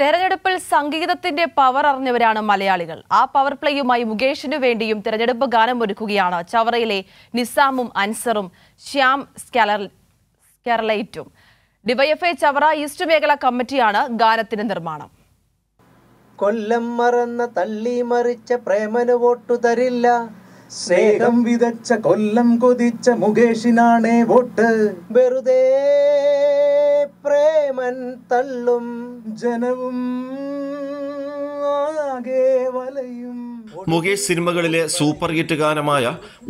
തെരഞ്ഞെടുപ്പിൽ സംഗീതത്തിന്റെ പവർ അറിഞ്ഞവരാണ് മലയാളികൾ. ആ പവർ പ്ലേയുമായി മുകേഷിനു വേണ്ടിയും തെരഞ്ഞെടുപ്പ് ഗാനം ഒരുക്കുകയാണ് ചവറയിലെ നിസാമും അൻസറും ശ്യാം സ്കെർലൈറ്റും. ഡിവൈഎഫ്ഐ ചവറ ഈസ്റ്റ് മേഖല കമ്മിറ്റിയാണ് ഗാനത്തിന്റെ നിർമ്മാണം. കൊല്ലം മറന്ന തള്ളി മറിച്ച പ്രേമന് വോട്ടു തരില്ല, സ്നേഹം വിതച്ച കൊല്ലം കൊതിച്ച മുകേഷിനാണേ വോട്ട്. വെറുതെ പ്രേമൻ തള്ളും ജനവും ആകെ വലയും. മുകേഷ് സിനിമകളിലെ സൂപ്പർ ഹിറ്റ് ഗാനമായ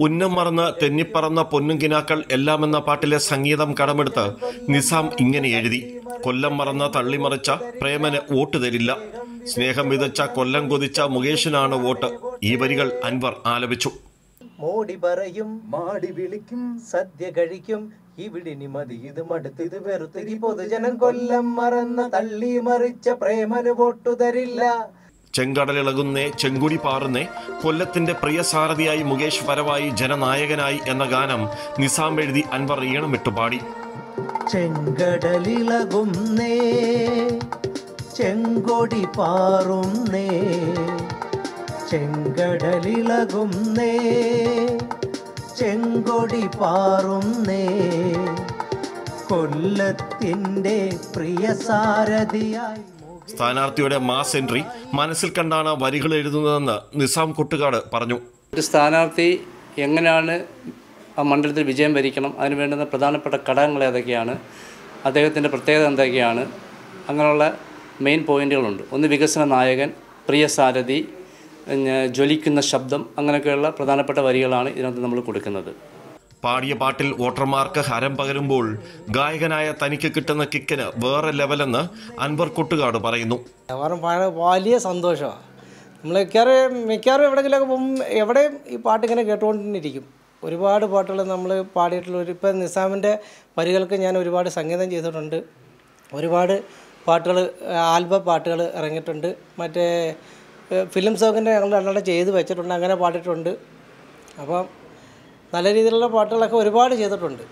ഉന്നം മറന്ന് തെന്നിപ്പറന്ന പൊന്നുകിനാക്കൾ എല്ലാമെന്ന പാട്ടിലെ സംഗീതം കടമെടുത്ത് നിസാം ഇങ്ങനെ എഴുതി: കൊല്ലം മറന്ന തള്ളിമറിച്ച പ്രേമന് വോട്ട് തരില്ല, സ്നേഹം വിതച്ച കൊല്ലം കൊതിച്ച മുകേഷിനാണ് വോട്ട്. ഈ വരികൾ അൻവർ ആലപിച്ചു. മോടി പറയും മാടി വിളിക്കും സദ്യ കഴിക്കും ഇവിടിനി മതി ഇത് മടുത്തിത് വെറുത്തിരി പൊതുജനം. കൊല്ലം മറന്ന തള്ളി മറിച്ച പ്രേമന് വോട്ടു തരില്ല. ചെങ്കടലിളകുന്നേ ചെങ്കുടി പാറുന്നേ കൊല്ലത്തിന്റെ പ്രിയ സാരഥിയായി മുകേഷ് വരവായി ജനനായകനായി എന്ന ഗാനം നിസാം എഴുതി അൻവർ ഈണമിട്ടു പാടി. ചെങ്കടലിളകുന്നേ ചെങ്കൊടി പാറുന്നേ, ചെങ്കടലിളകുന്നേ ചെങ്കൊടി പാറുന്നേ, കൊല്ലത്തിന്റെ പ്രിയ സാരഥിയായി. സ്ഥാനാർത്ഥിയുടെ മാസ് എൻട്രി മനസ്സിൽ കണ്ടാണ് വരികൾ എഴുതുന്നതെന്ന് നിസാം കൊട്ടുകാട് പറഞ്ഞു. ഒരു സ്ഥാനാർത്ഥി എങ്ങനെയാണ് ആ മണ്ഡലത്തിൽ വിജയം വരിക്കണം, അതിന് വേണ്ടുന്ന പ്രധാനപ്പെട്ട ഘടകങ്ങൾ ഏതൊക്കെയാണ്, അദ്ദേഹത്തിൻ്റെ പ്രത്യേകത എന്തൊക്കെയാണ്, അങ്ങനെയുള്ള മെയിൻ പോയിന്റുകളുണ്ട്. ഒന്ന് വികസന നായകൻ, പ്രിയ സാരഥി, ജ്വലിക്കുന്ന ശബ്ദം, അങ്ങനെയൊക്കെയുള്ള പ്രധാനപ്പെട്ട വരികളാണ് ഇതിനകത്ത് നമ്മൾ കൊടുക്കുന്നത്. പാടിയ പാട്ടിൽ വോട്ടർമാർക്ക് ഹരം പകരുമ്പോൾ ഗായകനായ തനിക്ക് കിട്ടുന്ന കിക്കിന് വേറെ ലെവലെന്ന് അൻവർ കൊട്ടുകാട് പറയുന്നു. വലിയ സന്തോഷമാണ്. നമ്മൾ മിക്കവാറും എവിടെയെങ്കിലുമൊക്കെ പോകുമ്പോൾ എവിടെയും ഈ പാട്ട് ഇങ്ങനെ കേട്ടുകൊണ്ടിരിക്കും. ഒരുപാട് പാട്ടുകൾ നമ്മൾ പാടിയിട്ടുള്ള ഇപ്പം നിസാമിൻ്റെ വരികൾക്ക് ഞാൻ ഒരുപാട് സംഗീതം ചെയ്തിട്ടുണ്ട്. ഒരുപാട് പാട്ടുകൾ ആൽബം പാട്ടുകൾ ഇറങ്ങിയിട്ടുണ്ട്. മറ്റേ ഫിലിം സോങ്ങിൻ്റെ ഞങ്ങൾ രണ്ടെണ്ണം ചെയ്ത് വെച്ചിട്ടുണ്ട്, അങ്ങനെ പാടിയിട്ടുണ്ട്. അപ്പം നല്ല രീതിയിലുള്ള പാട്ടുകളൊക്കെ ഒരുപാട് ചെയ്തിട്ടുണ്ട്.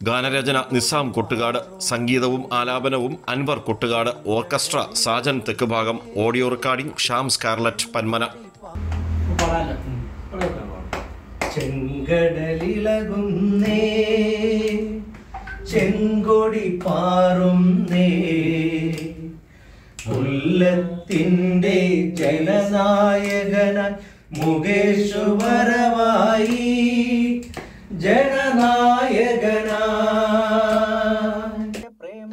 ഗാനരചന നിസാം കൊട്ടുകാട്, സംഗീതവും ആലാപനവും Anwar Kottukad, orchestra Sajan Thekku Bhagam, audio recording Shyam Scarlet Panmana. ചെങ്കടലിളകുന്നേ ചെങ്കൊടി പാറുന്നേ, കൊല്ലത്തിന്റെ ജനനായകനായി മുകേഷ് വരവായി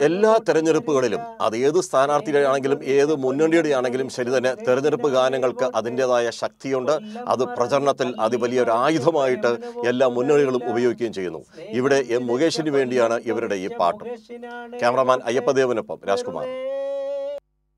എല്ലാ തെരഞ്ഞെടുപ്പുകളിലും അത് ഏത് സ്ഥാനാർത്ഥിയുടെ ആണെങ്കിലും ഏത് മുന്നണിയുടെ ആണെങ്കിലും ശരി തന്നെ തെരഞ്ഞെടുപ്പ് ഗാനങ്ങൾക്ക് അതിൻ്റെതായ ശക്തിയുണ്ട്. അത് പ്രചരണത്തിൽ അതിവലിയൊരു ആയുധമായിട്ട് എല്ലാ മുന്നണികളും ഉപയോഗിക്കുകയും ചെയ്യുന്നു. ഇവിടെ മുകേഷിന് വേണ്ടിയാണ് ഇവരുടെ ഈ പാട്ട്. ക്യാമറമാൻ അയ്യപ്പദേവനൊപ്പം രാജ്കുമാർ.